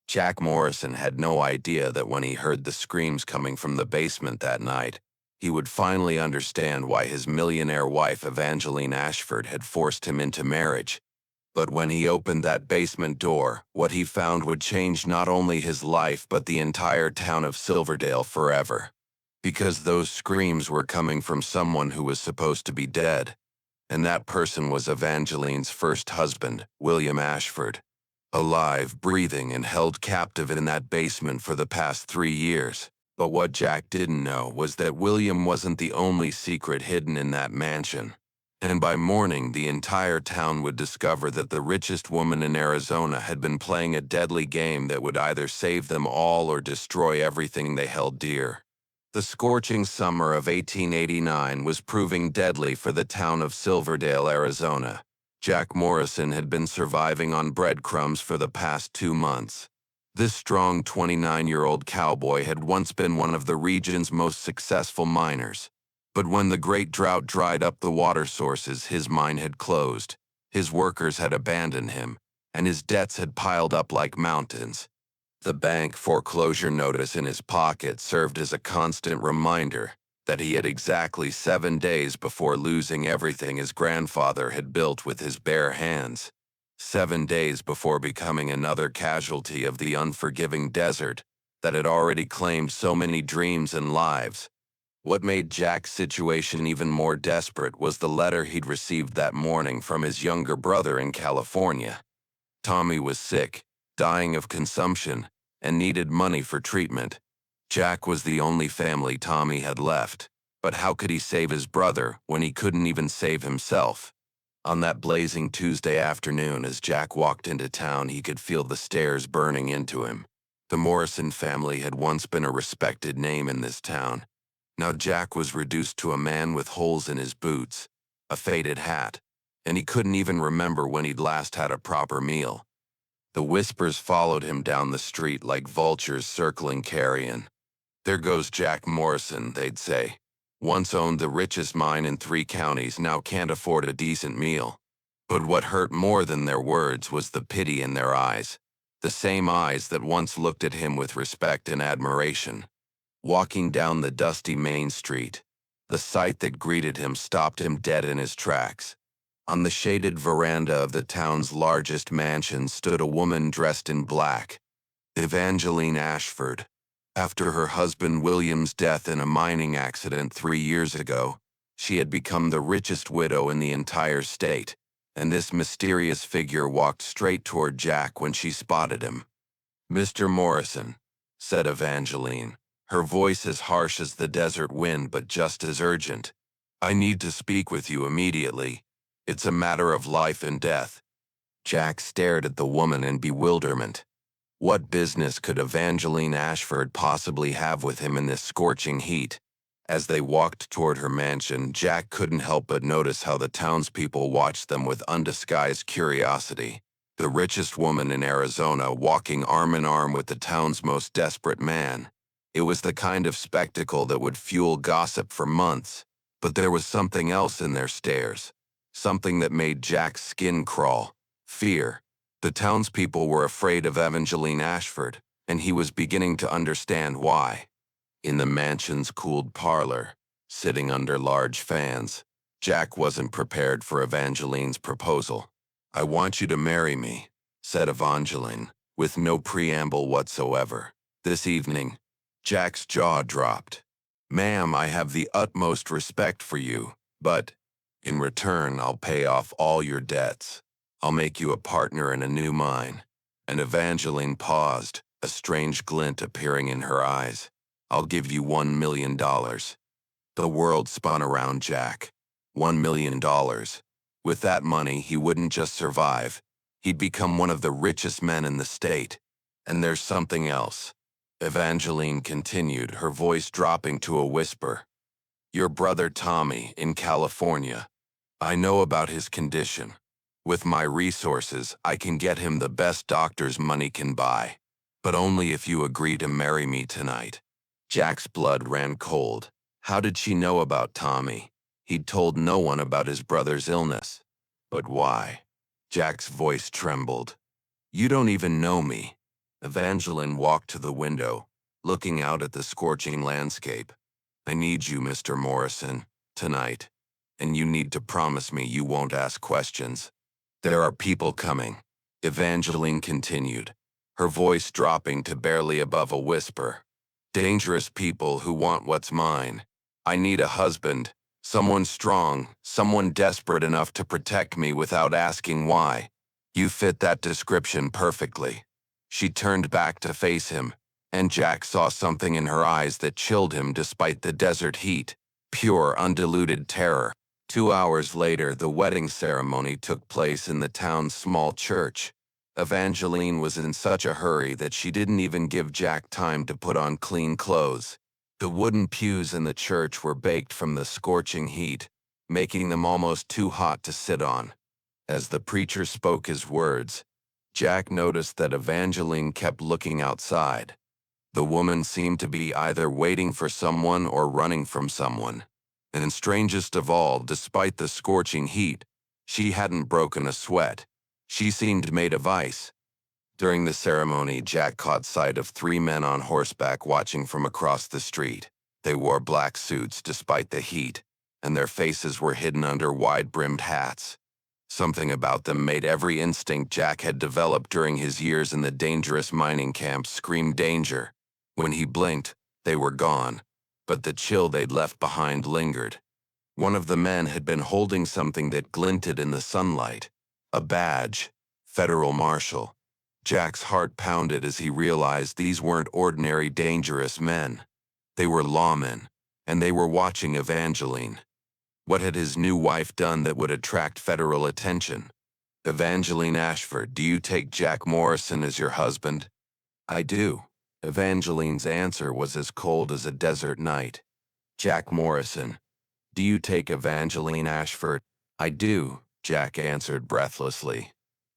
Jack Morrison had no idea that when he heard the screams coming from the basement that night, he would finally understand why his millionaire wife Evangeline Ashford had forced him into marriage. But when he opened that basement door, what he found would change not only his life but the entire town of Silverdale forever. Because those screams were coming from someone who was supposed to be dead. And that person was Evangeline's first husband, William Ashford. Alive, breathing, and held captive in that basement for the past 3 years. But what Jack didn't know was that William wasn't the only secret hidden in that mansion. And by morning, the entire town would discover that the richest woman in Arizona had been playing a deadly game that would either save them all or destroy everything they held dear. The scorching summer of 1889 was proving deadly for the town of Silverdale, Arizona. Jack Morrison had been surviving on breadcrumbs for the past 2 months. This strong 29-year-old cowboy had once been one of the region's most successful miners. But when the great drought dried up the water sources, his mine had closed, his workers had abandoned him, and his debts had piled up like mountains. The bank foreclosure notice in his pocket served as a constant reminder that he had exactly 7 days before losing everything his grandfather had built with his bare hands. 7 days before becoming another casualty of the unforgiving desert that had already claimed so many dreams and lives. What made Jack's situation even more desperate was the letter he'd received that morning from his younger brother in California. Tommy was sick, dying of consumption, and needed money for treatment. Jack was the only family Tommy had left, but how could he save his brother when he couldn't even save himself? On that blazing Tuesday afternoon, as Jack walked into town, he could feel the stares burning into him. The Morrison family had once been a respected name in this town. Now Jack was reduced to a man with holes in his boots, a faded hat, and he couldn't even remember when he'd last had a proper meal. The whispers followed him down the street like vultures circling carrion. "There goes Jack Morrison," they'd say. "Once owned the richest mine in 3 counties, now can't afford a decent meal." But what hurt more than their words was the pity in their eyes. The same eyes that once looked at him with respect and admiration. Walking down the dusty main street, the sight that greeted him stopped him dead in his tracks. On the shaded veranda of the town's largest mansion stood a woman dressed in black. Evangeline Ashford. After her husband William's death in a mining accident 3 years ago, she had become the richest widow in the entire state, and this mysterious figure walked straight toward Jack when she spotted him. "Mr. Morrison," said Evangeline, her voice as harsh as the desert wind but just as urgent. "I need to speak with you immediately. It's a matter of life and death." Jack stared at the woman in bewilderment. What business could Evangeline Ashford possibly have with him in this scorching heat? As they walked toward her mansion, Jack couldn't help but notice how the townspeople watched them with undisguised curiosity. The richest woman in Arizona walking arm in arm with the town's most desperate man. It was the kind of spectacle that would fuel gossip for months. But there was something else in their stares. Something that made Jack's skin crawl. Fear. The townspeople were afraid of Evangeline Ashford, and he was beginning to understand why. In the mansion's cooled parlor, sitting under large fans, Jack wasn't prepared for Evangeline's proposal. "I want you to marry me," said Evangeline, with no preamble whatsoever. "This evening." Jack's jaw dropped. "Ma'am, I have the utmost respect for you, but in return I'll pay off all your debts. I'll make you a partner in a new mine." And Evangeline paused, a strange glint appearing in her eyes. "I'll give you $1 million. The world spun around Jack. $1 million. With that money, he wouldn't just survive. He'd become one of the richest men in the state. And there's something else. Evangeline continued, her voice dropping to a whisper. "Your brother Tommy, in California. I know about his condition. With my resources, I can get him the best doctors money can buy. But only if you agree to marry me tonight." Jack's blood ran cold. How did she know about Tommy? He'd told no one about his brother's illness. But why? Jack's voice trembled. "You don't even know me." Evangeline walked to the window, looking out at the scorching landscape. I need you, Mr. Morrison, tonight. And you need to promise me you won't ask questions. There are people coming, Evangeline continued, her voice dropping to barely above a whisper. Dangerous people who want what's mine. I need a husband, someone strong, someone desperate enough to protect me without asking why. You fit that description perfectly. She turned back to face him, and Jack saw something in her eyes that chilled him despite the desert heat. Pure, undiluted terror. 2 hours later, the wedding ceremony took place in the town's small church. Evangeline was in such a hurry that she didn't even give Jack time to put on clean clothes. The wooden pews in the church were baked from the scorching heat, making them almost too hot to sit on. As the preacher spoke his words, Jack noticed that Evangeline kept looking outside. The woman seemed to be either waiting for someone or running from someone. And strangest of all, despite the scorching heat, she hadn't broken a sweat. She seemed made of ice. During the ceremony, Jack caught sight of 3 men on horseback watching from across the street. They wore black suits despite the heat, and their faces were hidden under wide-brimmed hats. Something about them made every instinct Jack had developed during his years in the dangerous mining camps scream danger. When he blinked, they were gone, but the chill they'd left behind lingered. One of the men had been holding something that glinted in the sunlight. A badge. Federal Marshal. Jack's heart pounded as he realized these weren't ordinary dangerous men. They were lawmen, and they were watching Evangeline. What had his new wife done that would attract federal attention? Evangeline Ashford, do you take Jack Morrison as your husband? I do. Evangeline's answer was as cold as a desert night. Jack Morrison. Do you take Evangeline Ashford? I do, Jack answered breathlessly.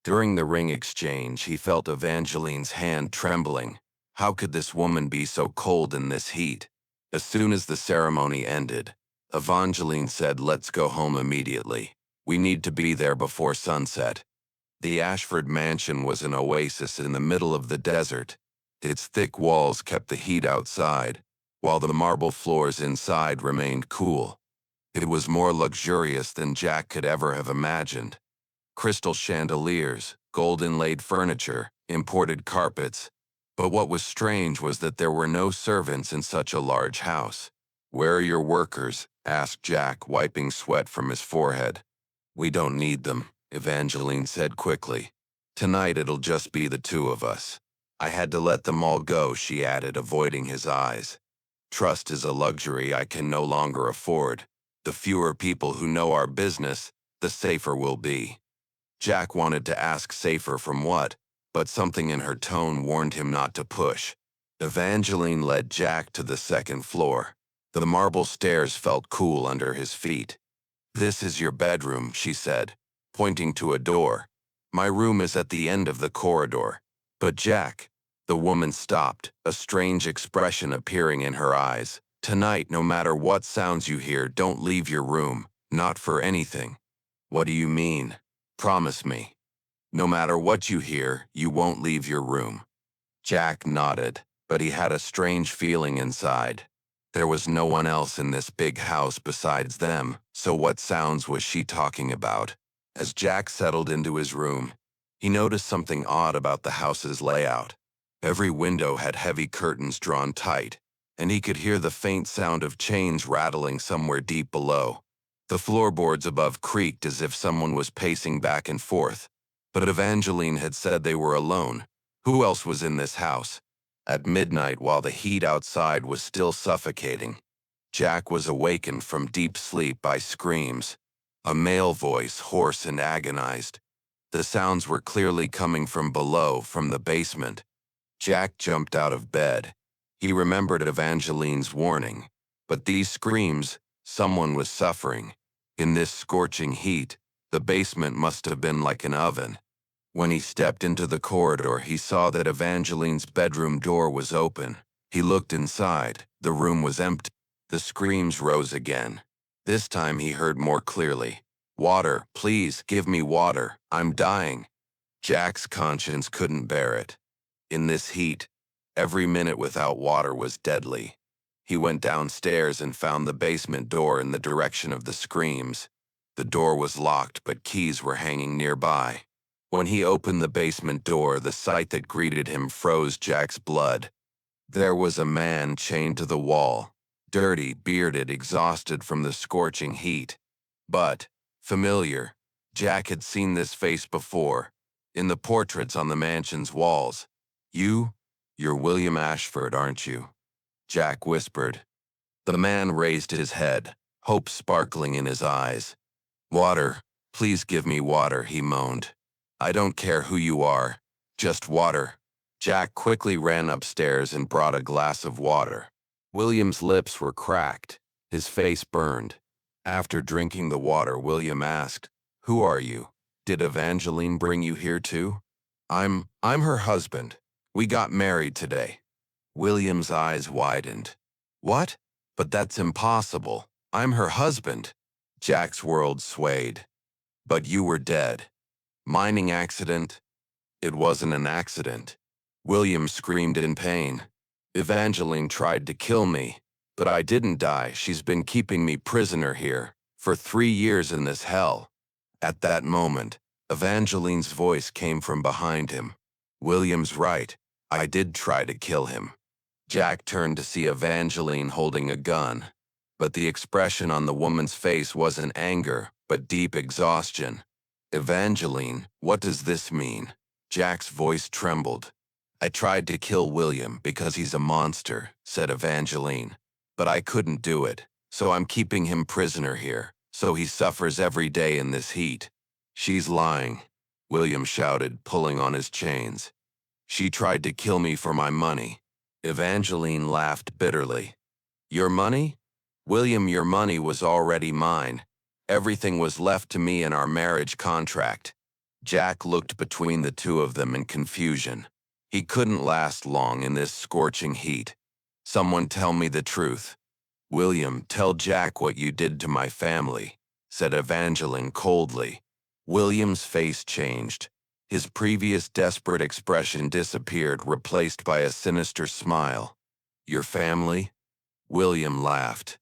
During the ring exchange, he felt Evangeline's hand trembling. How could this woman be so cold in this heat? As soon as the ceremony ended, Evangeline said, "Let's go home immediately. We need to be there before sunset." The Ashford mansion was an oasis in the middle of the desert. Its thick walls kept the heat outside, while the marble floors inside remained cool. It was more luxurious than Jack could ever have imagined. Crystal chandeliers, gold-inlaid furniture, imported carpets. But what was strange was that there were no servants in such a large house. "Where are your workers?" asked Jack, wiping sweat from his forehead. "We don't need them," Evangeline said quickly. "Tonight it'll just be the two of us." "I had to let them all go," she added, avoiding his eyes. "Trust is a luxury I can no longer afford. The fewer people who know our business, the safer we'll be." Jack wanted to ask safer from what, but something in her tone warned him not to push. Evangeline led Jack to the second floor. The marble stairs felt cool under his feet. "This is your bedroom," she said, pointing to a door. "My room is at the end of the corridor." "But Jack," the woman stopped, a strange expression appearing in her eyes. "Tonight, no matter what sounds you hear, don't leave your room, not for anything." "What do you mean? Promise me." "No matter what you hear, you won't leave your room." Jack nodded, but he had a strange feeling inside. There was no one else in this big house besides them, so what sounds was she talking about? As Jack settled into his room, he noticed something odd about the house's layout. Every window had heavy curtains drawn tight, and he could hear the faint sound of chains rattling somewhere deep below. The floorboards above creaked as if someone was pacing back and forth. But Evangeline had said they were alone. Who else was in this house? At midnight, while the heat outside was still suffocating, Jack was awakened from deep sleep by screams. A male voice, hoarse and agonized. The sounds were clearly coming from below, from the basement. Jack jumped out of bed. He remembered Evangeline's warning. But these screams, someone was suffering. In this scorching heat, the basement must have been like an oven. When he stepped into the corridor, he saw that Evangeline's bedroom door was open. He looked inside. The room was empty. The screams rose again. This time he heard more clearly. "Water, please, give me water. I'm dying." Jack's conscience couldn't bear it. In this heat, every minute without water was deadly. He went downstairs and found the basement door in the direction of the screams. The door was locked, but keys were hanging nearby. When he opened the basement door, the sight that greeted him froze Jack's blood. There was a man chained to the wall, dirty, bearded, exhausted from the scorching heat. But familiar. Jack had seen this face before, in the portraits on the mansion's walls. You're William Ashford, aren't you? Jack whispered. The man raised his head, hope sparkling in his eyes. Water, please give me water, he moaned. I don't care who you are, just water. Jack quickly ran upstairs and brought a glass of water. William's lips were cracked, his face burned. After drinking the water, William asked, "Who are you? Did Evangeline bring you here too?" I'm her husband. We got married today." William's eyes widened. "What? But that's impossible. I'm her husband." Jack's world swayed. "But you were dead. Mining accident?" "It wasn't an accident." William screamed in pain. "Evangeline tried to kill me, but I didn't die. She's been keeping me prisoner here for 3 years in this hell." At that moment, Evangeline's voice came from behind him. "William's right. I did try to kill him." Jack turned to see Evangeline holding a gun, but the expression on the woman's face wasn't anger, but deep exhaustion. "Evangeline, what does this mean?" Jack's voice trembled. "I tried to kill William because he's a monster," said Evangeline. "But I couldn't do it, so I'm keeping him prisoner here, so he suffers every day in this heat." "She's lying," William shouted, pulling on his chains. "She tried to kill me for my money." Evangeline laughed bitterly. "Your money? William, your money was already mine. Everything was left to me in our marriage contract." Jack looked between the two of them in confusion. He couldn't last long in this scorching heat. "Someone tell me the truth." "William, tell Jack what you did to my family," said Evangeline coldly. William's face changed. His previous desperate expression disappeared, replaced by a sinister smile. "Your family?" William laughed.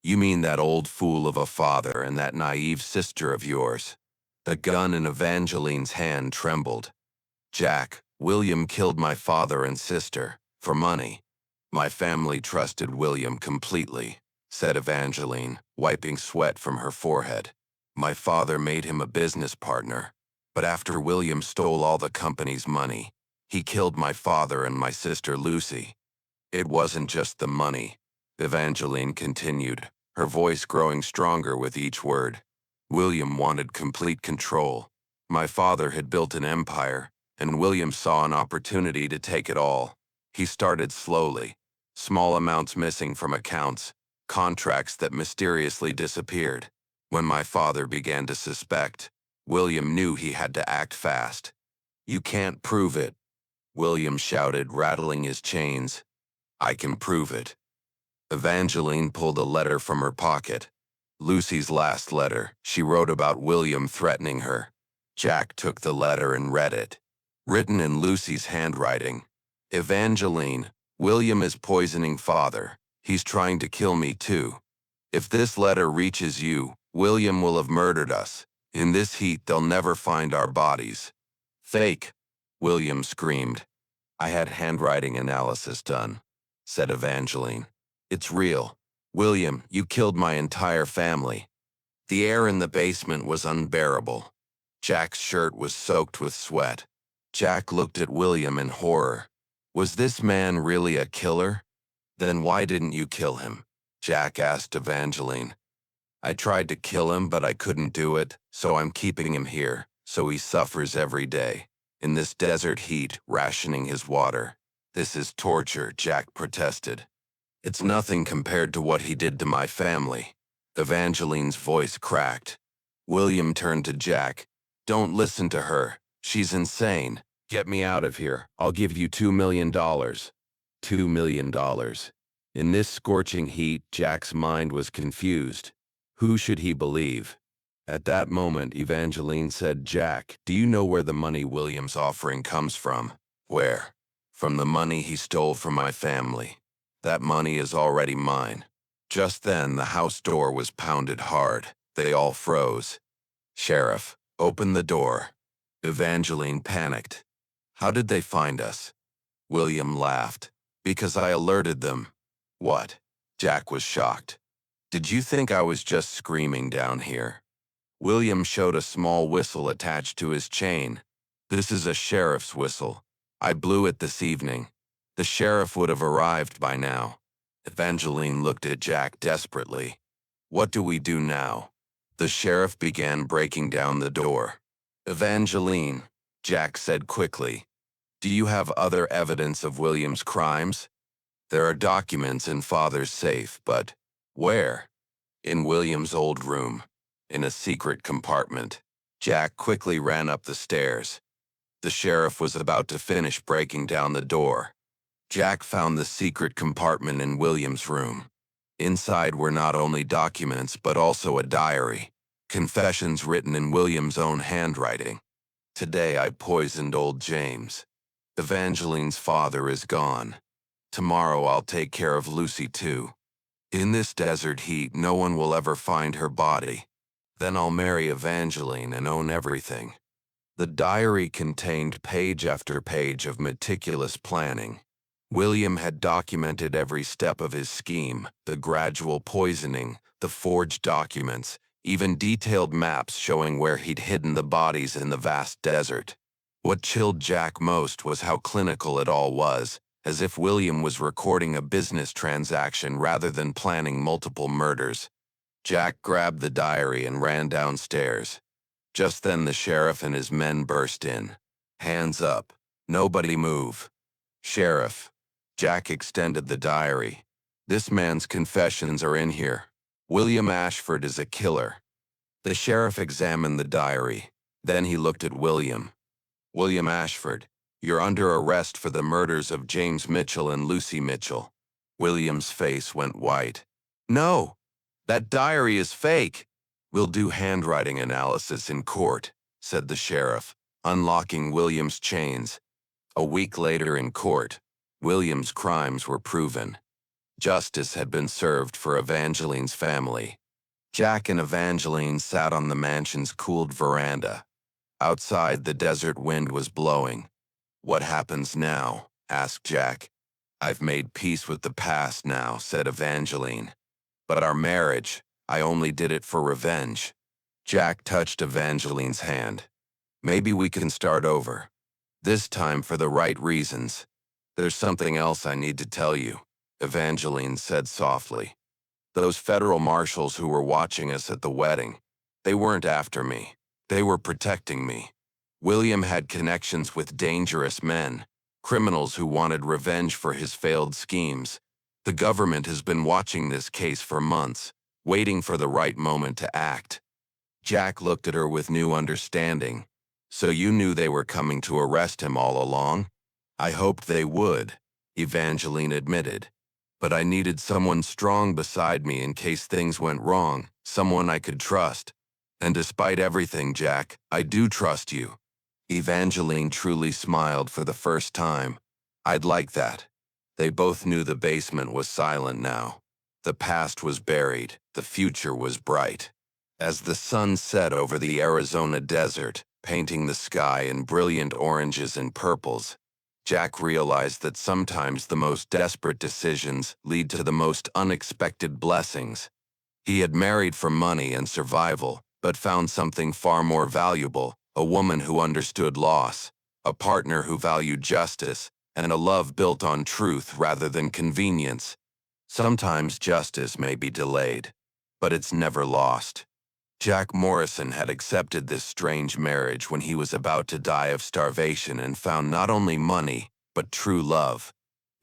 "You mean that old fool of a father and that naive sister of yours." The gun in Evangeline's hand trembled. "Jack, William killed my father and sister, for money." "My family trusted William completely," said Evangeline, wiping sweat from her forehead. "My father made him a business partner. But after William stole all the company's money, he killed my father and my sister Lucy." "It wasn't just the money," Evangeline continued, her voice growing stronger with each word. "William wanted complete control. My father had built an empire, and William saw an opportunity to take it all. He started slowly, small amounts missing from accounts, contracts that mysteriously disappeared. When my father began to suspect, William knew he had to act fast." "You can't prove it," William shouted, rattling his chains. "I can prove it." Evangeline pulled a letter from her pocket. Lucy's last letter. She wrote about William threatening her. Jack took the letter and read it. Written in Lucy's handwriting. "Evangeline, William is poisoning father. He's trying to kill me too. If this letter reaches you, William will have murdered us. In this heat, they'll never find our bodies." "Fake," William screamed. "I had handwriting analysis done," said Evangeline. "It's real. William, you killed my entire family." The air in the basement was unbearable. Jack's shirt was soaked with sweat. Jack looked at William in horror. Was this man really a killer? "Then why didn't you kill him?" Jack asked Evangeline. "I tried to kill him, but I couldn't do it, so I'm keeping him here, so he suffers every day, in this desert heat, rationing his water." "This is torture," Jack protested. "It's nothing compared to what he did to my family." Evangeline's voice cracked. William turned to Jack. "Don't listen to her. She's insane. Get me out of here. I'll give you $2 million. $2 million. In this scorching heat, Jack's mind was confused. Who should he believe? At that moment, Evangeline said, "Jack, do you know where the money William's offering comes from?" "Where?" From the money he stole from my family. That money is already mine. Just then, the house door was pounded hard. They all froze. Sheriff, open the door. Evangeline panicked. How did they find us? William laughed. Because I alerted them. What? Jack was shocked. Did you think I was just screaming down here? William showed a small whistle attached to his chain. This is a sheriff's whistle. I blew it this evening. The sheriff would have arrived by now. Evangeline looked at Jack desperately. What do we do now? The sheriff began breaking down the door. Evangeline, Jack said quickly. Do you have other evidence of William's crimes? There are documents in Father's safe, but where? In William's old room, in a secret compartment. Jack quickly ran up the stairs. The sheriff was about to finish breaking down the door. Jack found the secret compartment in William's room. Inside were not only documents but also a diary, confessions written in William's own handwriting. Today I poisoned old James. Evangeline's father is gone. Tomorrow I'll take care of Lucy too. In this desert heat, no one will ever find her body. Then I'll marry Evangeline and own everything. The diary contained page after page of meticulous planning. William had documented every step of his scheme, the gradual poisoning, the forged documents, even detailed maps showing where he'd hidden the bodies in the vast desert. What chilled Jack most was how clinical it all was, as if William was recording a business transaction rather than planning multiple murders. Jack grabbed the diary and ran downstairs. Just then the sheriff and his men burst in. Hands up. Nobody move. Sheriff. Jack extended the diary. This man's confessions are in here. William Ashford is a killer. The sheriff examined the diary. Then he looked at William. William Ashford, you're under arrest for the murders of James Mitchell and Lucy Mitchell. William's face went white. No, that diary is fake. We'll do handwriting analysis in court, said the sheriff, unlocking William's chains. A week later in court, William's crimes were proven. Justice had been served for Evangeline's family. Jack and Evangeline sat on the mansion's cooled veranda. Outside, the desert wind was blowing. What happens now? Asked Jack. I've made peace with the past now, said Evangeline. But our marriage, I only did it for revenge. Jack touched Evangeline's hand. Maybe we can start over. This time for the right reasons. There's something else I need to tell you, Evangeline said softly. Those federal marshals who were watching us at the wedding, they weren't after me. They were protecting me. William had connections with dangerous men, criminals who wanted revenge for his failed schemes. The government has been watching this case for months, waiting for the right moment to act. Jack looked at her with new understanding. So you knew they were coming to arrest him all along? I hoped they would, Evangeline admitted. But I needed someone strong beside me in case things went wrong, someone I could trust. And despite everything, Jack, I do trust you. Evangeline truly smiled for the first time. I'd like that. They both knew the basement was silent now. The past was buried, the future was bright. As the sun set over the Arizona desert, painting the sky in brilliant oranges and purples, Jack realized that sometimes the most desperate decisions lead to the most unexpected blessings. He had married for money and survival, but found something far more valuable, a woman who understood loss, a partner who valued justice, and a love built on truth rather than convenience. Sometimes justice may be delayed, but it's never lost. Jack Morrison had accepted this strange marriage when he was about to die of starvation and found not only money, but true love.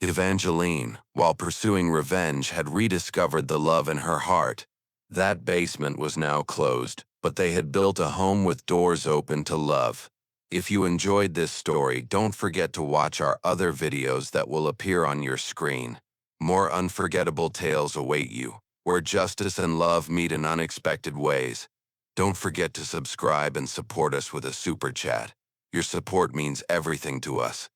Evangeline, while pursuing revenge, had rediscovered the love in her heart. That basement was now closed, but they had built a home with doors open to love. If you enjoyed this story, don't forget to watch our other videos that will appear on your screen. More unforgettable tales await you, where justice and love meet in unexpected ways. Don't forget to subscribe and support us with a super chat. Your support means everything to us.